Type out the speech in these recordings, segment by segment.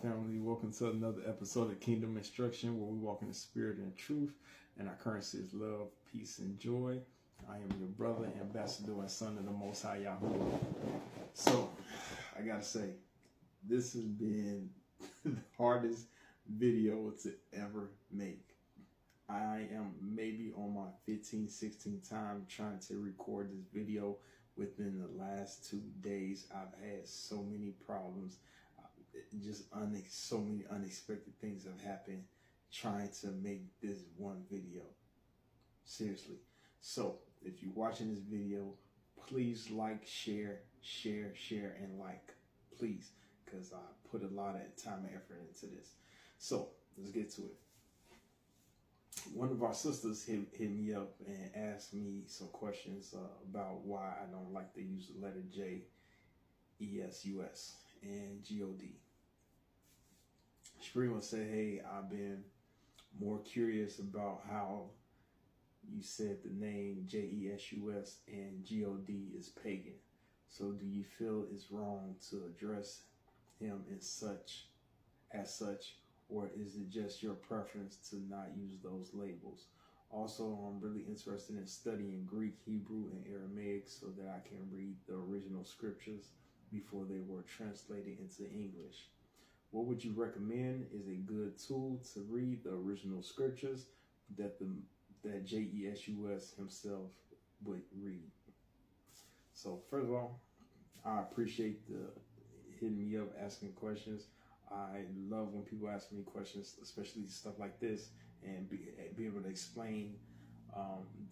family. Welcome to another episode of Kingdom Instruction, where we walk in the spirit and truth, and our currency is love, peace, and joy. I am your brother, ambassador, and son of the Most High Yahuah. So, I gotta say, this has been the hardest video to ever make. I am maybe on my 15th, 16th time trying to record this video. Within the last 2 days, I've had so many problems. So many unexpected things have happened trying to make this one video. Seriously. So if you're watching this video, please like, share, and like. Please. Because I put a lot of time and effort into this. So let's get to it. One of our sisters hit me up and asked me some questions about why I don't like to use the letter J.e.s.u.s. and G.o.d. She pretty much said, hey, I've been more curious about how you said the name J.e.s.u.s. and G.o.d. is pagan. So do you feel it's wrong to address him as such, or is it just your preference to not use those labels? Also, I'm really interested in studying Greek, Hebrew, and Aramaic so that I can read the original scriptures before they were translated into English. What would you recommend is a good tool to read the original scriptures that J.e.s.u.s. himself would read? So first of all, I appreciate the hitting me up, asking questions. I love when people ask me questions, especially stuff like this, and be able to explain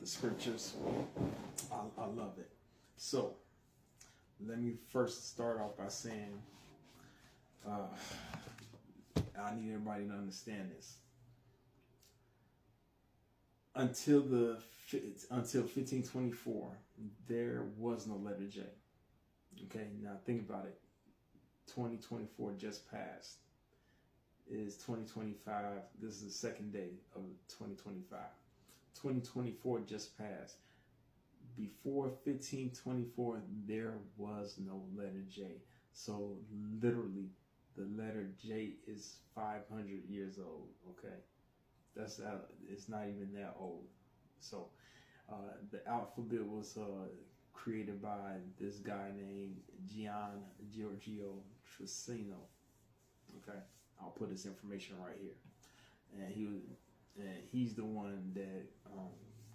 the scriptures. I love it. So let me first start off by saying, I need everybody to understand this. Until 1524, there was no letter J. Okay, now think about it. 2024 just passed. It is 2025. This is the second day of 2025. 2024 just passed. Before 1524, there was no letter J. So literally, the letter J is 500 years old. Okay, it's not even that old. So the alphabet was created by this guy named Giorgio Trissino. Okay, I'll put his information right here, and he's the one that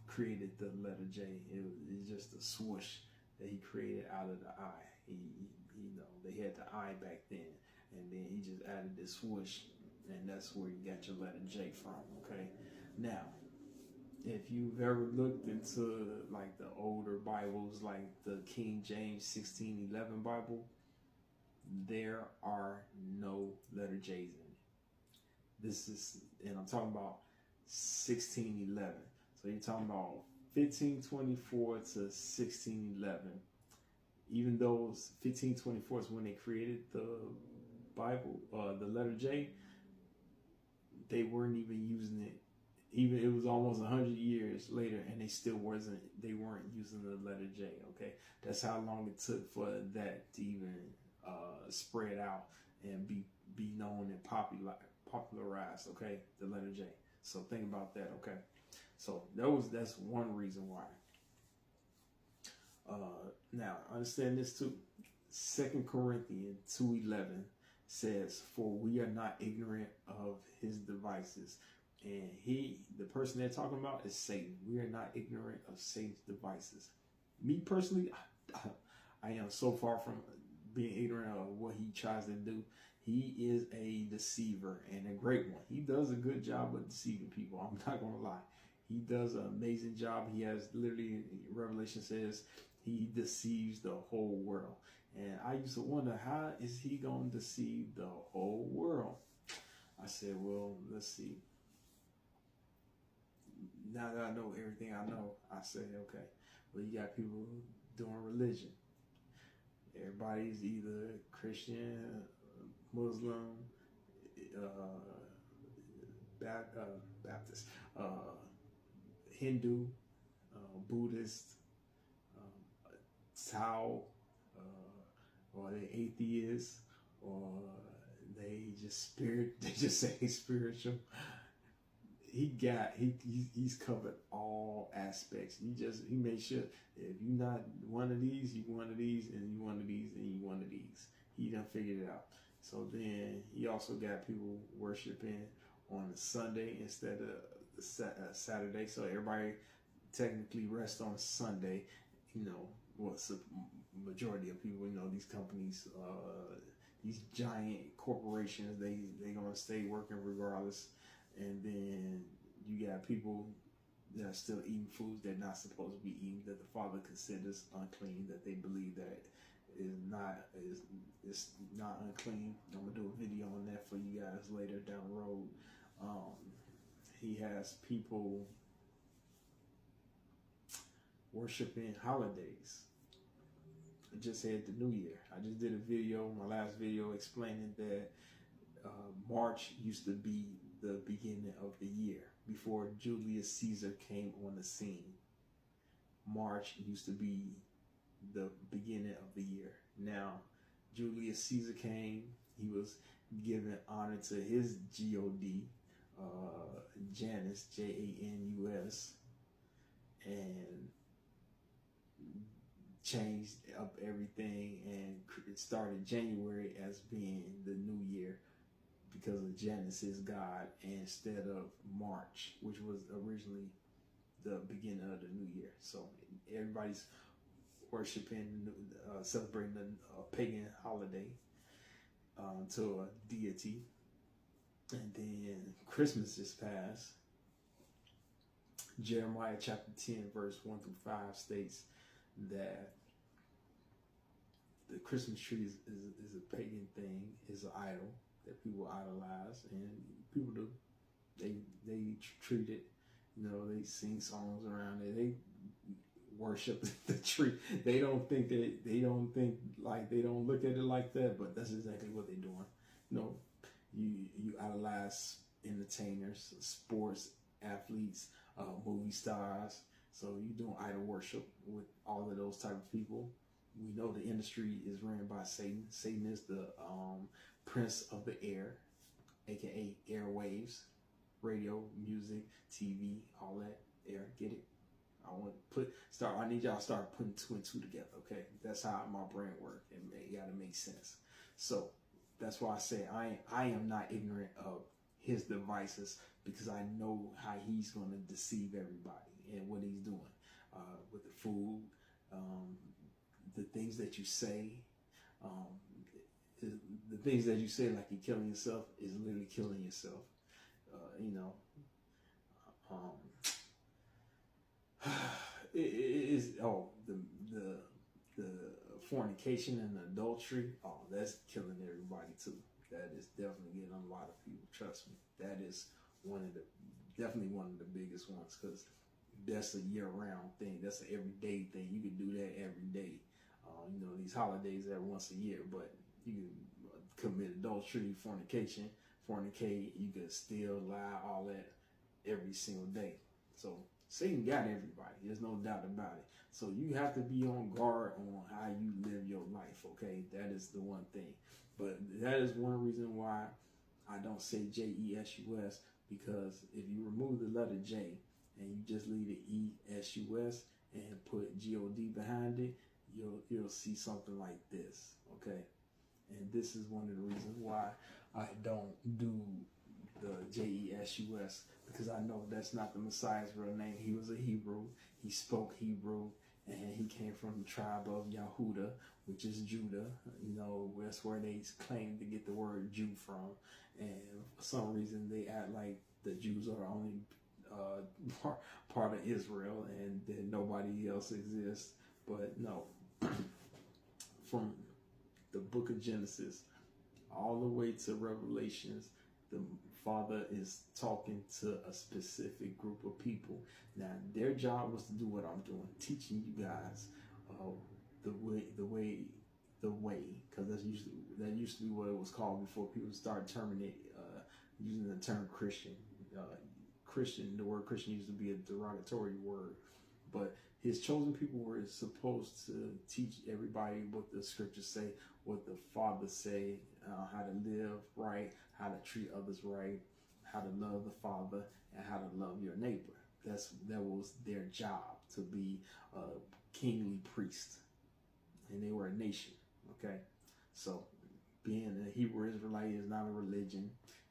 created the letter J. It's just a swoosh that he created out of the I. They had the I back then, and then he just added this swoosh, and that's where you got your letter J from. Okay, now, if you've ever looked into like the older Bibles, like the King James 1611 Bible, there are no letter J's in it. And I'm talking about 1611. So you're talking about 1524 to 1611. Even though 1524 is when they created the Bible, the letter J, they weren't even using it. Even it was almost 100 years later, and they weren't using the letter J. Okay, that's how long it took for that to even spread out and be known and popularized. Okay, the letter J. So think about that. Okay, so that's one reason why. Now understand this too. 2 Corinthians 2:11 says, "For we are not ignorant of his devices." And the person they're talking about is Satan. We are not ignorant of Satan's devices. Me personally, I am so far from being ignorant of what he tries to do. He is a deceiver, and a great one. He does a good job of deceiving people. I'm not going to lie. He does an amazing job. He has literally, Revelation says, he deceives the whole world. And I used to wonder, how is he going to deceive the whole world? I said, well, let's see. Now that I know everything I know, I say, okay, well, you got people doing religion. Everybody's either Christian, Muslim, Baptist, Hindu, Buddhist, Tao, or they atheists, or They just say spiritual. He's covered all aspects. He made sure if you're not one of these, you one of these, and you one of these, and you one of these. He done figured it out. So then he also got people worshiping on a Sunday instead of Saturday. So everybody technically rests on Sunday. You know, what's the majority of people? You know, these companies, these giant corporations, they gonna stay working regardless. And then you got people that are still eating foods they're not supposed to be eating, that the Father considers unclean, that they believe that is not unclean. I'm gonna do a video on that for you guys later down the road. He has people worshiping holidays. I just had the New Year. I just did a video, my last video, explaining that March used to be the beginning of the year before Julius Caesar came on the scene. March used to be the beginning of the year. Now, Julius Caesar came. He was giving honor to his G.o.d, Janus, J.e.s.u.s, and changed up everything, and it started January as being the new year because of Janus, his god, instead of March, which was originally the beginning of the new year. So everybody's worshiping, celebrating a pagan holiday to a deity. And then Christmas just passed. Jeremiah chapter 10 verse 1 through 5 states that the Christmas tree is a pagan thing, is an idol that people idolize, and people do. They treat it, you know, they sing songs around it. They worship the tree. They don't look at it like that, but that's exactly what they're doing. You know, you idolize entertainers, sports athletes, movie stars. So you doing idol worship with all of those type of people. We know the industry is ran by Satan. Satan is the prince of the air, aka airwaves, radio, music, TV, all that air. Get it? I need y'all to start putting two and two together, okay? That's how my brain works. It gotta make sense. So that's why I say I am not ignorant of his devices, because I know how he's gonna deceive everybody and what he's doing with the food, the things that you say. The things that you say, like you're killing yourself, is literally killing yourself. You know. It is the fornication and adultery. Oh, that's killing everybody too. That is definitely getting a lot of people. Trust me, that is definitely one of the biggest ones, because that's a year-round thing. That's an everyday thing. You can do that every day. You know, these holidays are once a year, but you can commit adultery, fornication, fornicate. You can steal, lie, all that every single day. So Satan got everybody. There's no doubt about it. So you have to be on guard on how you live your life, okay? That is the one thing. But that is one reason why I don't say J.e.s.u.s, because if you remove the letter J and you just leave the E.s.u.s and put G.o.d behind it, you'll see something like this, okay? And this is one of the reasons why I don't do the J.e.s.u.s, because I know that's not the Messiah's real name. He was a Hebrew. He spoke Hebrew, and he came from the tribe of Yahudah, which is Judah. You know, that's where they claim to get the word Jew from. And for some reason, they act like the Jews are only part of Israel, and then nobody else exists. But no, from the book of Genesis all the way to Revelations, the Father is talking to a specific group of people. Now, their job was to do what I'm doing, teaching you guys the way, because that used to be what it was called before people started terming it, using the term Christian. Christian, the word Christian used to be a derogatory word. But his chosen people were supposed to teach everybody what the scriptures say, what the Father say, how to live right, how to treat others right, how to love the Father, and how to love your neighbor. That was their job, to be a kingly priest, and they were a nation. Okay, so being a Hebrew Israelite is not a religion.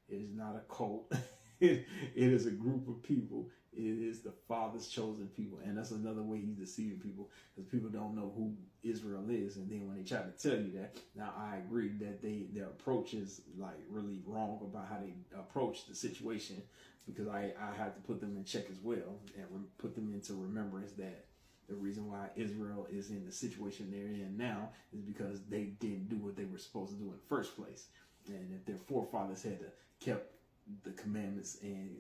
It is not a cult. It is a group of people. It is the Father's chosen people. And that's another way he's deceiving people, because people don't know who Israel is. And then when they try to tell you that, now I agree that their approach is like really wrong about how they approach the situation, because I have to put them in check as well, and put them into remembrance that the reason why Israel is in the situation they're in now is because they didn't do what they were supposed to do in the first place. And if their forefathers had kept the commandments and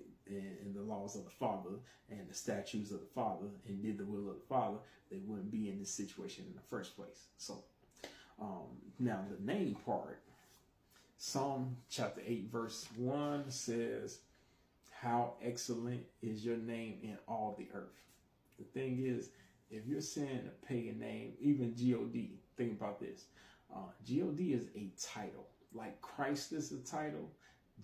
the laws of the Father and the statutes of the Father and did the will of the Father, they wouldn't be in this situation in the first place. So now the name part, Psalm chapter 8 verse 1 says, how excellent is your name in all the earth. The thing is, if you're saying a pagan name, even G.o.d, think about this. G.o.d is a title. Like Christ is a title,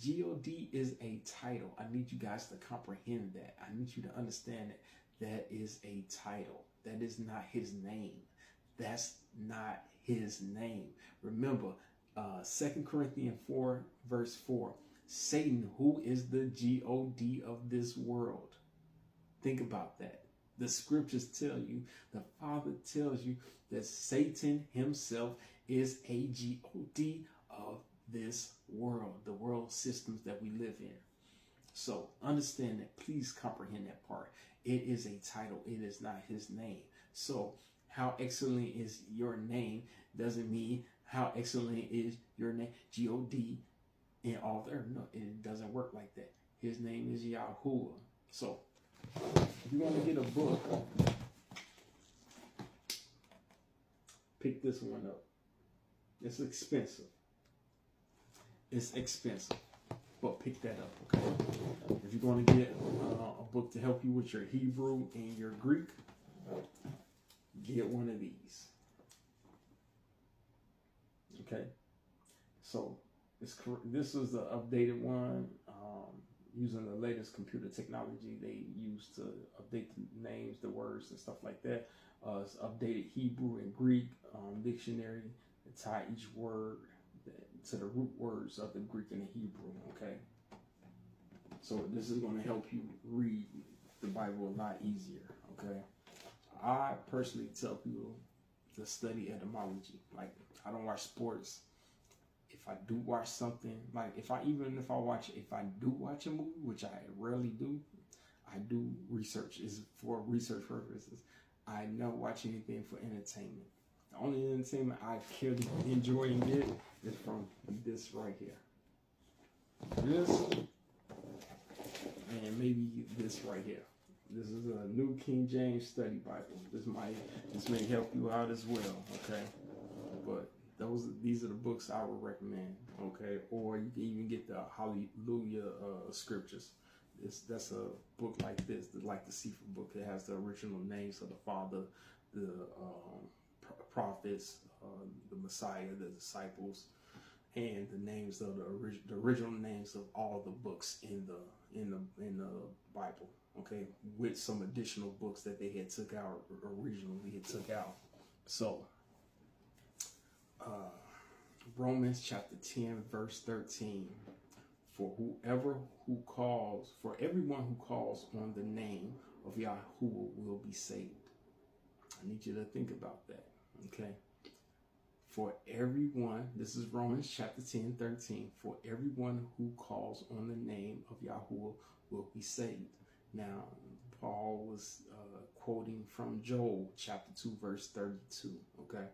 G.o.d is a title. I need you guys to comprehend that. I need you to understand that that is a title. That is not his name. That's not his name. Remember, 2 Corinthians 4 verse 4, Satan, who is the G.o.d of this world. Think about that. The scriptures tell you, the Father tells you that Satan himself is a G.o.d of this world, the world systems that we live in. So understand that. Please comprehend that part. It is a title. It is not his name. So how excellent is your name doesn't mean how excellent is your name, G.o.d, in all the earth. No, it doesn't work like that. His name is Yahuah. So if you want to get a book, pick this one up. It's expensive. It's expensive, but pick that up, okay? If you're going to get a book to help you with your Hebrew and your Greek, get one of these. Okay? So this is the updated one. Using the latest computer technology they use to update the names, the words, and stuff like that. It's updated Hebrew and Greek dictionary to tie each word to the root words of the Greek and the Hebrew, okay? So this is going to help you read the Bible a lot easier, okay? I personally tell people to study etymology. Like, I don't watch sports. If I do watch something, like if I do watch a movie, which I rarely do, I do research. It's for research purposes. I never watch anything for entertainment. The only entertainment I care to enjoy and get is from this right here. This, and maybe this right here. This is a New King James Study Bible. This may help you out as well, okay? But these are the books I would recommend, okay? Or you can even get the Hallelujah scriptures. That's a book like this, like the Sefer book. It has the original names of the Father, the prophets, the Messiah, the disciples, and the names of the original names of all the books in the Bible. Okay, with some additional books that they had took out originally. So. Romans chapter 10 verse 13, for everyone who calls on the name of Yahuwah will be saved. I need you to think about that, okay? For everyone, this is Romans chapter 10, 13, for everyone who calls on the name of Yahuwah will be saved. Now, Paul was quoting from Joel chapter 2 verse 32, okay?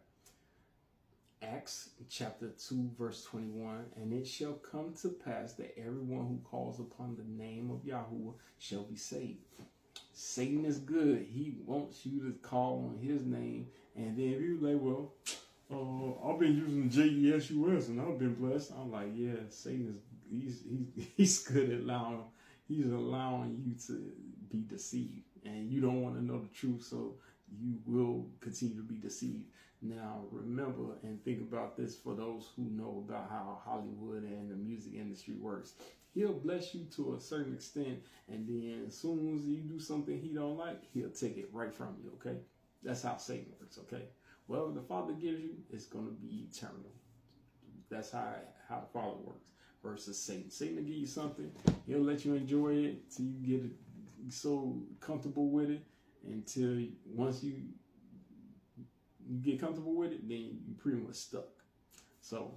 Acts chapter 2 verse 21, and it shall come to pass that everyone who calls upon the name of Yahuwah shall be saved. Satan is good. He wants you to call on his name, and then if you like, well, I've been using J.e.s.u.s. and I've been blessed. I'm like, yeah, Satan is he's good at allowing you to be deceived. and you don't want to know the truth, so you will continue to be deceived. Now, remember and think about this for those who know about how Hollywood and the music industry works. He'll bless you to a certain extent, and then as soon as you do something he don't like, he'll take it right from you, okay? That's how Satan works, okay? Whatever the Father gives you, it's going to be eternal. That's how the Father works. Versus Satan. Satan will give you something. He'll let you enjoy it till you get so comfortable with it, until once you get comfortable with it, then you pretty much stuck. So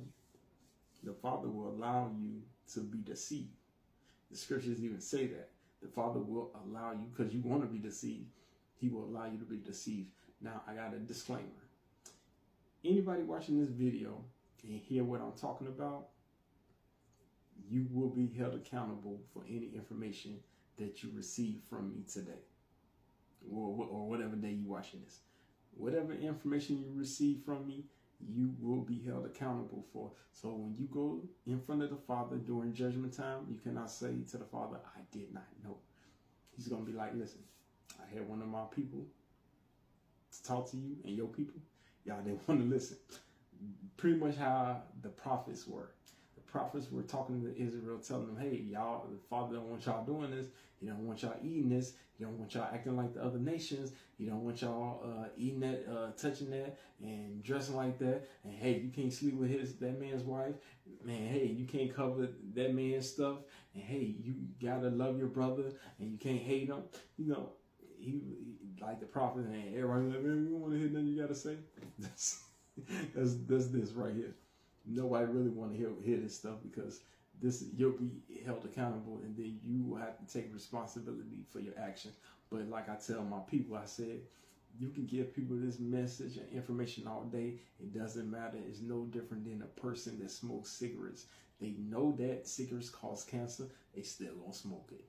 the Father will allow you to be deceived. The scriptures even say that. The Father will allow you, because you want to be deceived, he will allow you to be deceived. Now, I got a disclaimer. Anybody watching this video and hear what I'm talking about, you will be held accountable for any information that you receive from me today, or whatever day you're watching this. Whatever information you receive from me, you will be held accountable for. So when you go in front of the Father during judgment time, you cannot say to the Father, I did not know. He's going to be like, listen, I had one of my people to talk to you, and your people, y'all didn't want to listen. Pretty much how the prophets were. The prophets were talking to Israel, telling them, hey, y'all, the Father don't want y'all doing this. He don't want y'all eating this. He don't want y'all acting like the other nations. He don't want y'all eating that, touching that, and dressing like that. And hey, you can't sleep with that man's wife. Man, hey, you can't cover that man's stuff. And hey, you gotta love your brother, and you can't hate him. You know, he like the prophet, and everybody like, man, we don't want to hear nothing you gotta say. That's this right here. Nobody really want to hear this stuff, because you'll be held accountable, and then you will have to take responsibility for your actions. But like I tell my people, I said, you can give people this message and information all day. It doesn't matter. It's no different than a person that smokes cigarettes. They know that cigarettes cause cancer. They still gonna smoke it.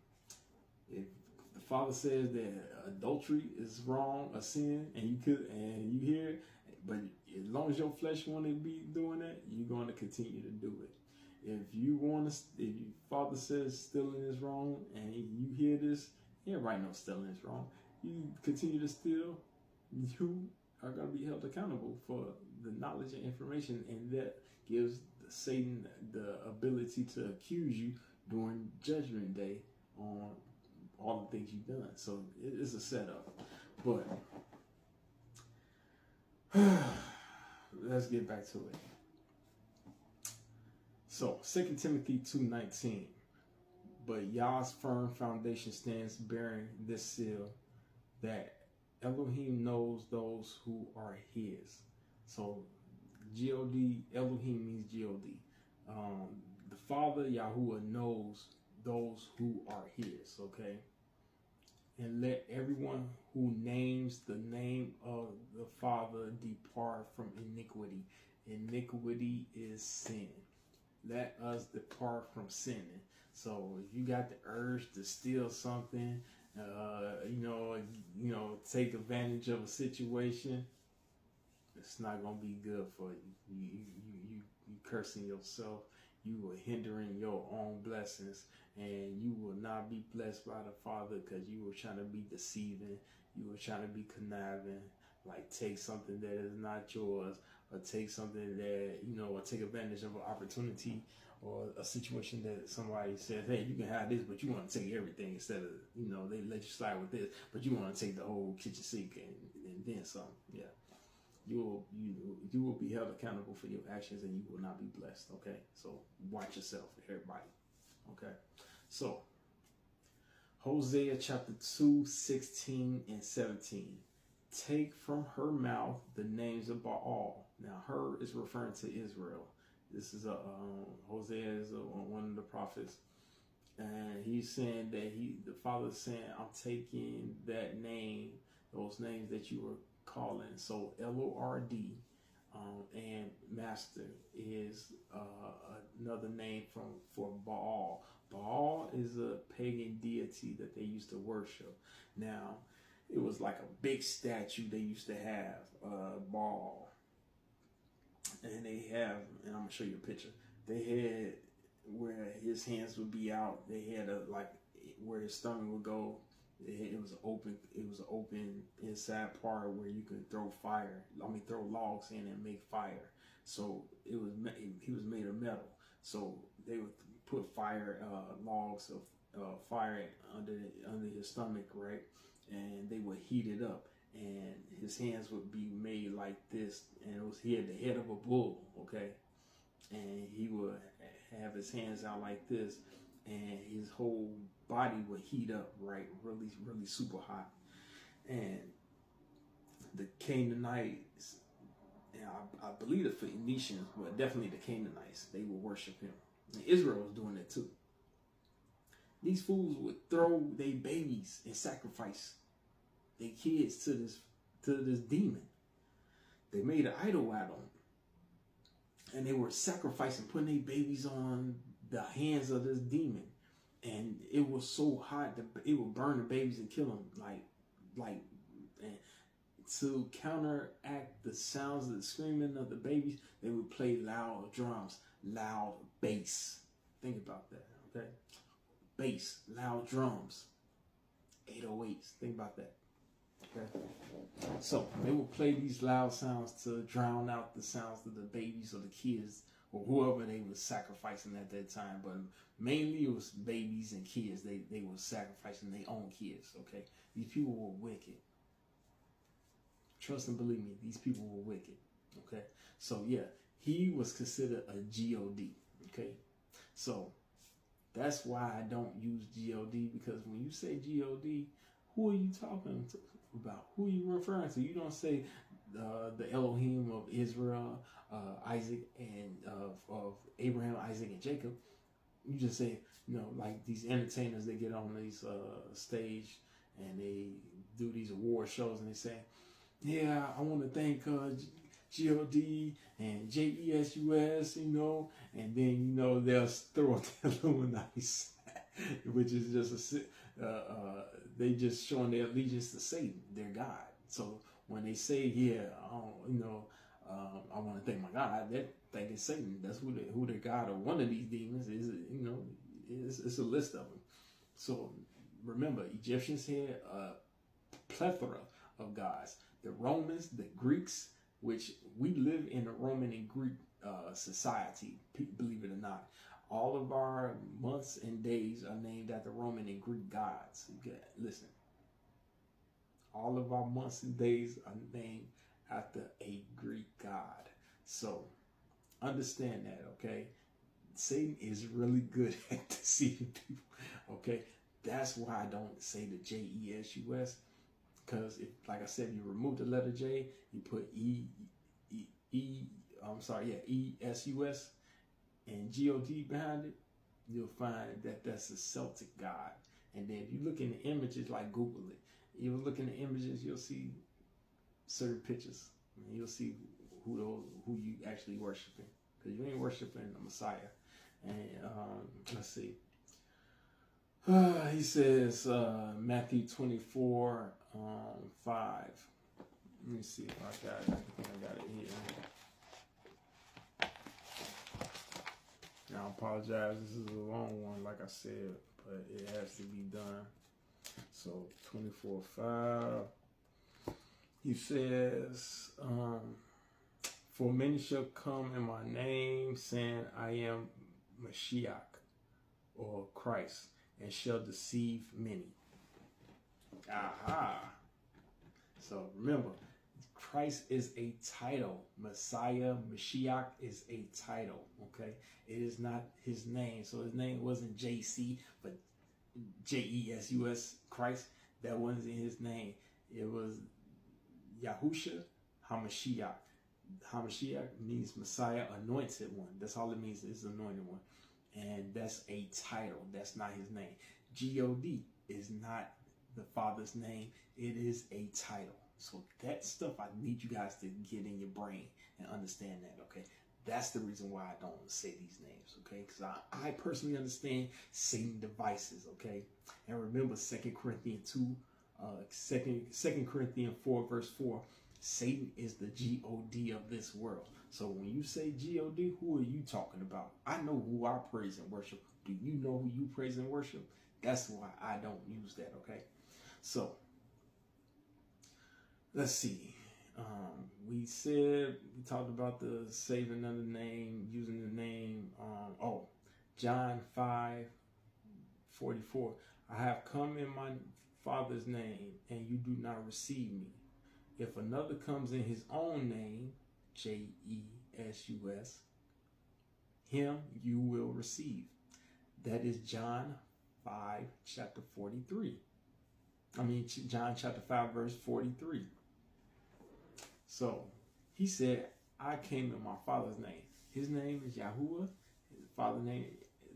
If the Father says that adultery is wrong, a sin, and you hear it, but as long as your flesh want to be doing that, you're going to continue to do it. If your Father says stealing is wrong, and you hear this, everybody knows stealing is wrong, you continue to steal, you are going to be held accountable for the knowledge and information, and that gives Satan the ability to accuse you during Judgment Day on all the things you've done. So it's a setup. But let's get back to it. So 2 Timothy 2:19. But Yah's firm foundation stands bearing this seal, that Elohim knows those who are his. So G.o.d, Elohim means G.o.d. The Father, Yahuah, knows those who are his, okay? And let everyone who names the name of the Father depart from iniquity. Iniquity is sin. Let us depart from sinning. So if you got the urge to steal something, take advantage of a situation, it's not gonna be good for you. You cursing yourself. You are hindering your own blessings, and you will not be blessed by the Father, because you were trying to be deceiving. You were trying to be conniving, like take something that is not yours, or take something that, or take advantage of an opportunity or a situation that somebody says, hey, you can have this, but you want to take everything, instead of, they let you slide with this, but you want to take the whole kitchen sink and then some. Yeah. You will be held accountable for your actions, and you will not be blessed. Okay, so watch yourself, everybody. Okay, so Hosea chapter 2:16 and 17. Take from her mouth the names of Baal. Now, her is referring to Israel. This is Hosea is one of the prophets, and he's saying that the Father's saying, I'm taking that name, those names that you were calling. So L-O-R-D, and master is another name for Baal. Baal is a pagan deity that they used to worship. Now, it was like a big statue they used to have, Baal. And I'm gonna show you a picture. They had where his hands would be out. They had where his stomach would go. It was open. It was an open inside part where you could throw fire. Throw logs in and make fire. So it was. He was made of metal. So they would put fire, logs of fire under his stomach, right? And they would heat it up, and his hands would be made like this, and he had the head of a bull, okay? And he would have his hands out like this, and his whole body would heat up, right? Really, really super hot. And the Canaanites, and I believe the Phoenicians, but definitely the Canaanites, they would worship him. And Israel was doing it too. These fools would throw their babies and sacrifice their kids to this demon. They made an idol out of them. And they were sacrificing, putting their babies on the hands of this demon. And it was so hot that it would burn the babies and kill them. And to counteract the sounds of the screaming of the babies, they would play loud drums, loud bass. Think about that, okay? Bass, loud drums, 808s. Think about that. Okay. So they would play these loud sounds to drown out the sounds of the babies or the kids or whoever they were sacrificing at that time. But mainly it was babies and kids. They were sacrificing their own kids. Okay. These people were wicked. Trust and believe me, these people were wicked. Okay. So yeah, he was considered a G.o.d. Okay. So that's why I don't use G.o.d. because when you say G.o.d., who are you talking about? Who are you referring to? You don't say the Elohim of Israel, Isaac, and of Abraham, Isaac, and Jacob. You just say, like these entertainers, they get on these stage and they do these award shows and they say, yeah, I want to thank G.o.d. and J.e.s.u.s, and then, they'll throw up the Illuminati, which is just they just showing their allegiance to Satan, their God. So when they say, yeah, I want to thank my God, they're thanking Satan. That's who their God or one of these demons is. It's a list of them. So remember, Egyptians had a plethora of gods. The Romans, the Greeks, which we live in a Roman and Greek society, believe it or not. All of our months and days are named after Roman and Greek gods. Listen. All of our months and days are named after a Greek god. So understand that, okay? Satan is really good at deceiving people, okay? That's why I don't say the J.e.s.u.s. Because, like I said, you remove the letter J, you put E.s.u.s. and G.o.d. behind it, you'll find that that's a Celtic god. And then if you look in the images, like Google it, you look in the images, you'll see certain pictures. And you'll see who you actually worshiping. Because you ain't worshiping the Messiah. And let's see. He says, Matthew 24, 5. Let me see if I got it. I think I got it here. Now, I apologize. This is a long one, like I said, but it has to be done. So, 24:5. He says, for many shall come in my name, saying, I am Mashiach, or Christ, and shall deceive many. Aha. So, remember, Christ is a title. Messiah, Mashiach is a title, okay? It is not his name. So his name wasn't JC, but J.e.s.u.s, Christ. That wasn't his name. It was Yahusha HaMashiach. HaMashiach means Messiah, anointed one. That's all it means, is anointed one. And that's a title. That's not his name. G.o.d. is not the Father's name. It is a title. So that stuff I need you guys to get in your brain and understand that, okay? That's the reason why I don't say these names, okay? Because I personally understand Satan devices, okay? And remember 2 Corinthians 4, verse 4, Satan is the G.o.d. of this world. So when you say G.o.d., who are you talking about? I know who I praise and worship. Do you know who you praise and worship? That's why I don't use that, okay? So let's see. We talked about the saving of the name, using the name. John 5:44. I have come in my Father's name, and you do not receive me. If another comes in his own name, J.e.s.u.s, him you will receive. That is John 5, chapter 43. John chapter 5, verse 43. So he said, I came in my Father's name. His name is Yahuah. His father's name,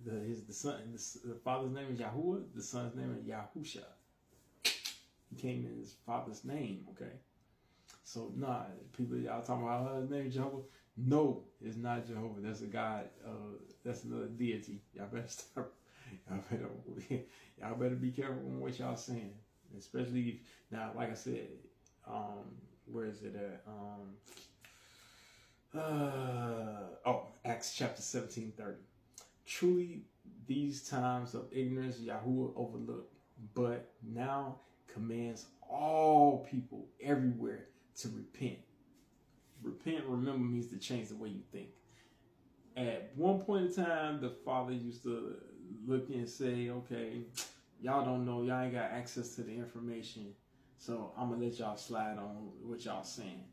the Father's name is Yahuah. The Son's name is Yahusha. He came in his Father's name. Okay. So people y'all talking about his name is Jehovah. No, it's not Jehovah. That's a God. That's another deity. Y'all better stop. Y'all better be careful on what y'all saying. Especially if, now, like I said, where is it at? Acts chapter 17:30. Truly, these times of ignorance Yahuah overlooked, but now commands all people everywhere to repent. Repent, remember, means to change the way you think. At one point in time, the Father used to look and say, okay, y'all don't know, y'all ain't got access to the information, so I'm going to let y'all slide on what y'all saying.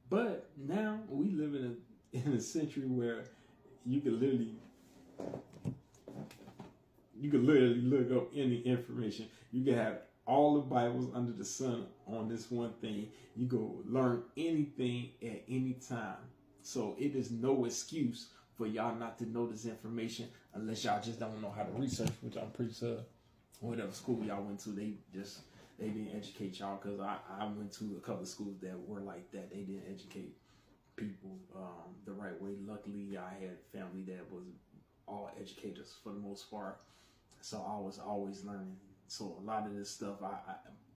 But now we live in a century where you can literally look up any information. You can have all the Bibles under the sun on this one thing. You go learn anything at any time. So it is no excuse for y'all not to know this information unless y'all just don't know how to research, which I'm pretty sure whatever school y'all went to, they didn't educate y'all, because I went to a couple of schools that were like that. They didn't educate people the right way. Luckily, I had family that was all educators for the most part, so I was always learning. So a lot of this stuff I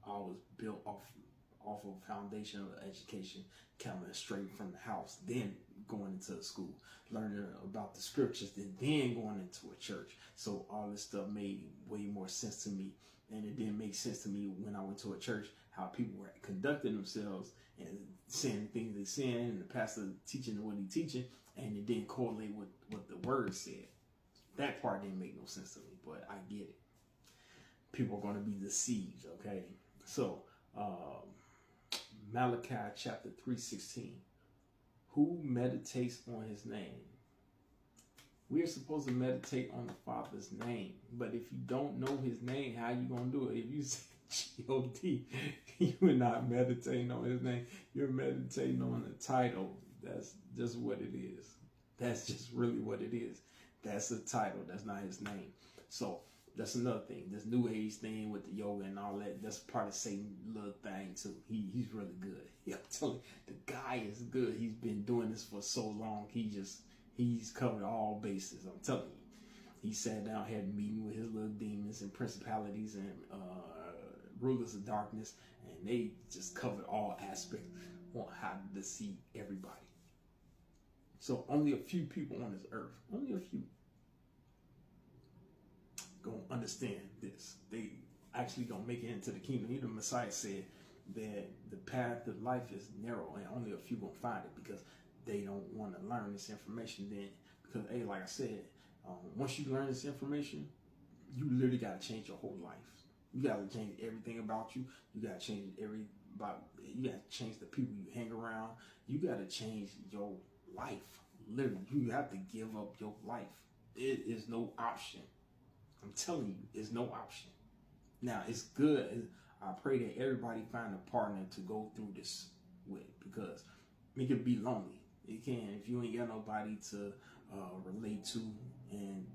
was built off of a foundation of education coming straight from the house, then going into the school, learning about the scriptures, then going into a church. So all this stuff made way more sense to me. And it didn't make sense to me when I went to a church, how people were conducting themselves and saying things they saying, and the pastor teaching what he teaching, and it didn't correlate with what the word said. That part didn't make no sense to me, but I get it. People are going to be deceived, okay? So, Malachi chapter 3:16. Who meditates on his name? We are supposed to meditate on the Father's name. But if you don't know his name, how you going to do it? If you say G.o.d, you're not meditating on his name. You're meditating on the title. That's just what it is. That's just really what it is. That's a title. That's not his name. So that's another thing. This New Age thing with the yoga and all that, that's part of Satan's little thing too. He's really good. Yeah, I'm telling you, the guy is good. He's been doing this for so long. He's covered all bases. I'm telling you. He sat down, had a meeting with his little demons and principalities and rulers of darkness, and they just covered all aspects on how to deceive everybody. So only a few people on this earth, only a few, gonna understand this. They actually gonna make it into the kingdom. Even the Messiah said that the path of life is narrow, and only a few gonna find it, because they don't want to learn this information. Then, because hey, like I said, once you learn this information, you literally gotta change your whole life. You gotta change everything about you. You gotta change you gotta change the people you hang around. You gotta change your life. Literally, you have to give up your life. It is no option. I'm telling you, it's no option. Now, it's good. I pray that everybody find a partner to go through this with, because it can be lonely. It can, if you ain't got nobody to relate to and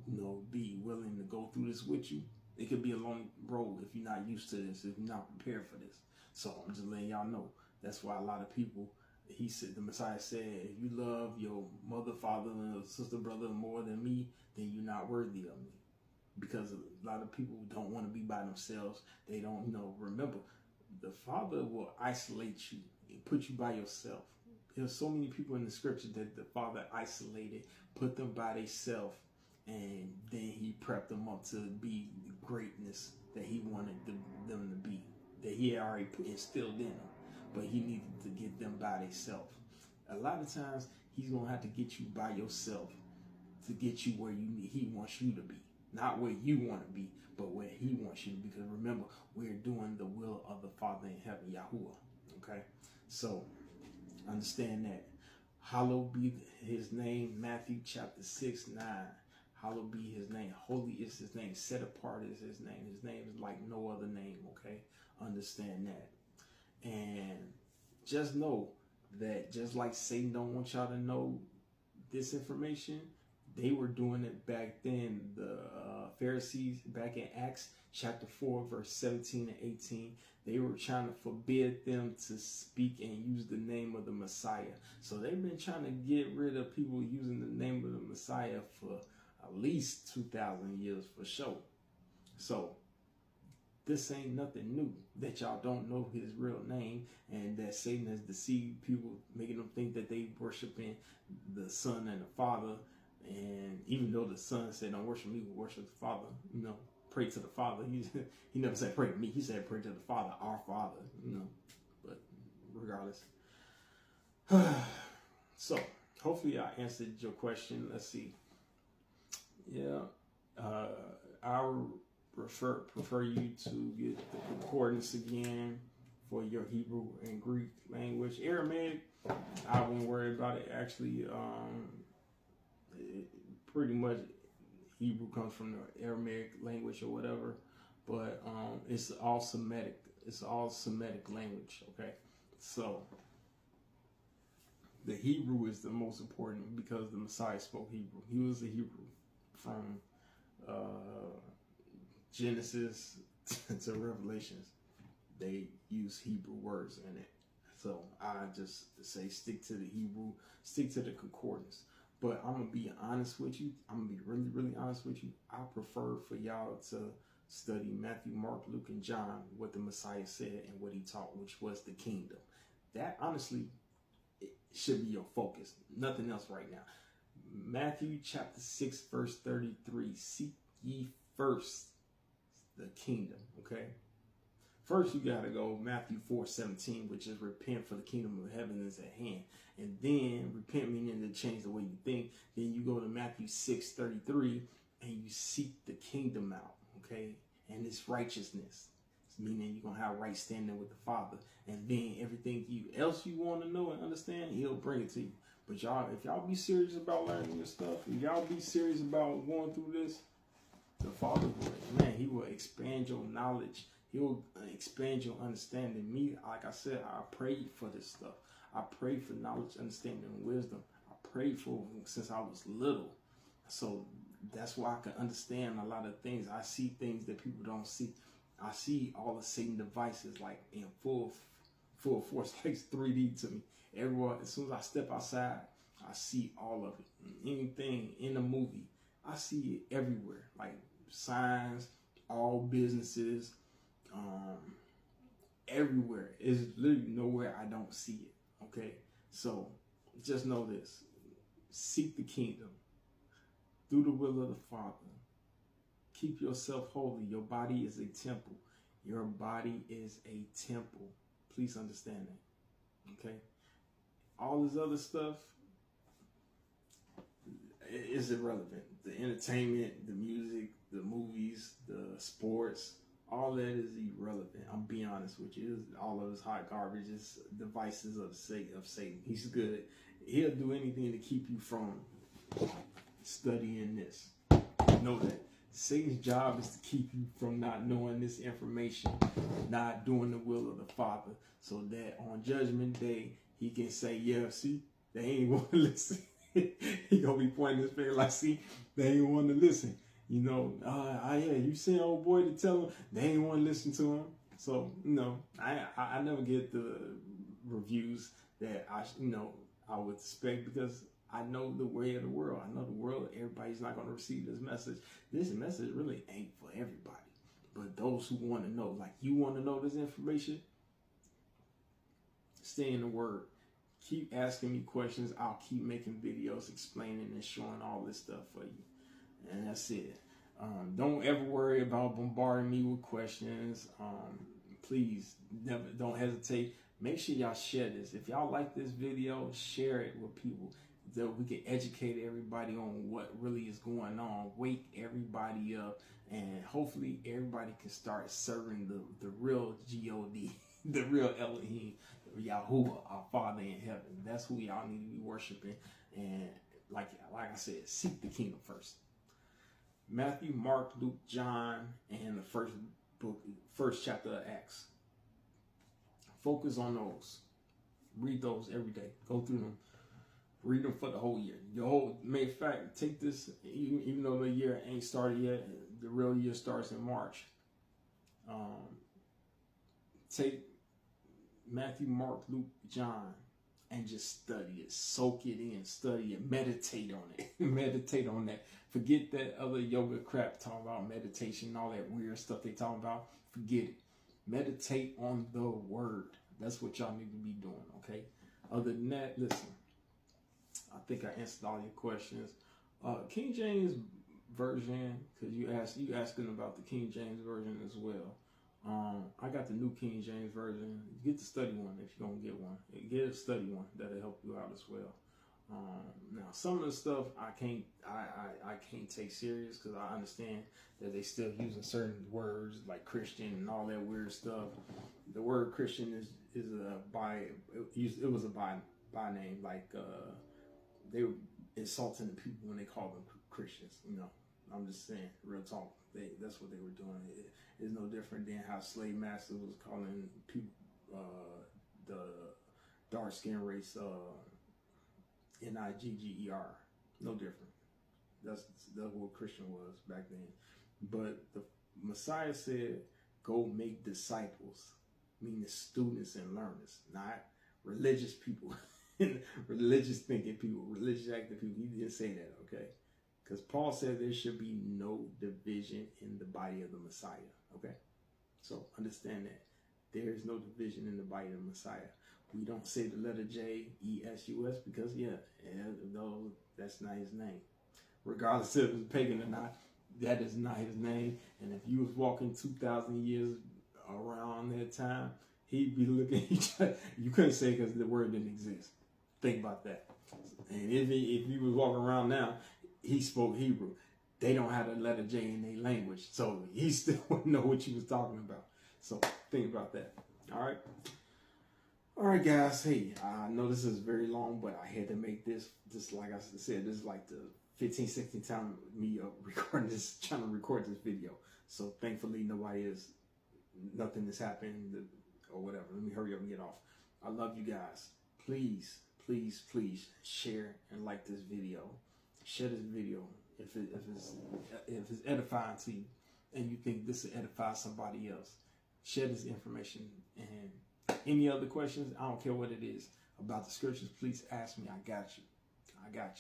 be willing to go through this with you. It could be a long road if you're not used to this, if you're not prepared for this. So I'm just letting y'all know. That's why a lot of people, he said, the Messiah said, if you love your mother, father, and sister, brother more than me, then you're not worthy of me. Because a lot of people don't want to be by themselves. They don't remember, the Father will isolate you and put you by yourself. There's so many people in the scripture that the Father isolated, put them by themselves, and then he prepped them up to be the greatness that he wanted them to be. that he had already instilled in them, but he needed to get them by themselves. A lot of times, he's going to have to get you by yourself to get you where he wants you to be. Not where you want to be, but where he wants you to be. Because remember, we're doing the will of the Father in heaven, Yahuah. Okay? So, understand that. Hallowed be his name, Matthew chapter 6:9. Hallowed be his name. Holy is his name. Set apart is his name. His name is like no other name, okay? Understand that. And just know that just like Satan don't want y'all to know this information, they were doing it back then. The Pharisees, back in Acts chapter 4, verse 17 and 18, they were trying to forbid them to speak and use the name of the Messiah. So they've been trying to get rid of people using the name of the Messiah for at least 2,000 years for sure. So this ain't nothing new, that y'all don't know his real name, and that Satan has deceived people, making them think that they worshiping the Son and the Father. And even though the Son said, don't worship me, worship the Father, you know, pray to the Father. He never said pray to me. He said pray to the Father, our Father, you know. But regardless. So hopefully I answered your question. Let's see. Yeah. I prefer you to get the concordance again for your Hebrew and Greek language. Aramaic, I wouldn't worry about it. Actually, pretty much Hebrew comes from the Aramaic language or whatever, but it's all Semitic. It's all Semitic language. Okay, so the Hebrew is the most important because the Messiah spoke Hebrew. He was a Hebrew from Genesis to Revelations. They use Hebrew words in it. So I just say stick to the Hebrew, stick to the concordance. But I'm going to be honest with you. I'm going to be really, really honest with you. I prefer for y'all to study Matthew, Mark, Luke, and John, what the Messiah said and what he taught, which was the kingdom. That, honestly, it should be your focus. Nothing else right now. Matthew chapter 6, verse 33. Seek ye first the kingdom, okay? First, you got to go Matthew 4:17, which is repent, for the kingdom of heaven is at hand. And then repent meaning to change the way you think. Then you go to Matthew 6:33 and you seek the kingdom out, okay? And it's righteousness. It's meaning you're going to have right standing with the Father. And then everything else you want to know and understand, he'll bring it to you. But y'all, if y'all be serious about learning this stuff, if y'all be serious about going through this, the Father will, man, he will expand your knowledge. He will expand your understanding. Me, like I said, I prayed for this stuff. I prayed for knowledge, understanding, and wisdom. I prayed for it since I was little. So that's why I can understand a lot of things. I see things that people don't see. I see all the Satan devices like in full force, like 3D to me. Everywhere, as soon as I step outside, I see all of it. Anything in a movie, I see it everywhere. Like signs, all businesses, everywhere. It's literally nowhere I don't see it. Okay, so just know this: seek the kingdom, do the will of the Father. Keep yourself holy. Your body is a temple. Your body is a temple. Please understand that. Okay, all this other stuff is irrelevant. The entertainment, the music, the movies, the sports, all that is irrelevant. I'm being honest with you. All of this hot garbage is devices of Satan. He's good. He'll do anything to keep you from studying this. Know that Satan's job is to keep you from not knowing this information, not doing the will of the Father, so that on Judgment Day he can say, "Yeah, see, they ain't want to listen." He gonna be pointing his finger like, "See, they ain't want to listen." You know, yeah, you sent old boy to tell him, they ain't want to listen to him. So, you know, I never get the reviews that I would expect, because I know the way of the world. I know the world, everybody's not going to receive this message. This message really ain't for everybody. But those who want to know, like you want to know this information, stay in the Word. Keep asking me questions. I'll keep making videos explaining and showing all this stuff for you. And that's it. Don't ever worry about bombarding me with questions. please don't hesitate. Make sure y'all share this. If y'all like this video, share it with people so we can educate everybody on what really is going on, wake everybody up, and hopefully everybody can start serving the real G.o.d, the real Elohim, Yahuah, our Father in heaven. That's who y'all need to be worshiping. And like I said, seek the kingdom first. Matthew, Mark, Luke, John, and the first chapter of Acts. Focus on those. Read those every day. Go through them. Read them for the whole year. Matter of fact, take this, even though the year ain't started yet, the real year starts in March. Take Matthew, Mark, Luke, John, and just study it. Soak it in. Study it. Meditate on it. Meditate on that. Forget that other yoga crap talking about meditation and all that weird stuff they talking about. Forget it. Meditate on the word. That's what y'all need to be doing, okay? Other than that, listen. I think I answered all your questions. King James version, because you asking about the King James version as well. I got the New King James version. Get the study one if you're gonna get one. Get a study one that'll help you out as well. Now some of the stuff I can't take serious because I understand that they still using certain words like Christian and all that weird stuff. The word Christian is it was a by name, like they were insulting the people when they called them Christians. I'm just saying, real talk. That's what they were doing. It's no different than how slave masters was calling people, the dark skin race, Nigger. No different. That's what Christian was back then. But the Messiah said, "Go make disciples," meaning students and learners, not religious people, religious thinking people, religious active people. He didn't say that, okay? Because Paul said there should be no division in the body of the Messiah, okay? So understand that. There is no division in the body of the Messiah. We don't say the letter J.e.s.u.s because, no, that's not his name. Regardless if it's pagan or not, that is not his name. And if you was walking 2,000 years around that time, he'd be looking at each other. You couldn't say because the word didn't exist. Think about that. And if he was walking around now, he spoke Hebrew. They don't have the letter J in their language, so he still wouldn't know what you was talking about. So think about that. All right, guys. Hey, I know this is very long, but I had to make this. Just like I said, this is like the 15, 16 time me trying to record this video. So thankfully, nothing has happened or whatever. Let me hurry up and get off. I love you guys. Please, please, please share and like this video. Share this video if it's edifying to you and you think this will edify somebody else. Share this information. And any other questions, I don't care what it is about the scriptures, please ask me. I got you.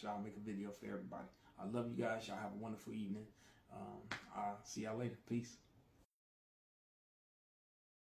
I'll make a video for everybody. I love you guys. Y'all have a wonderful evening. I'll see y'all later. Peace.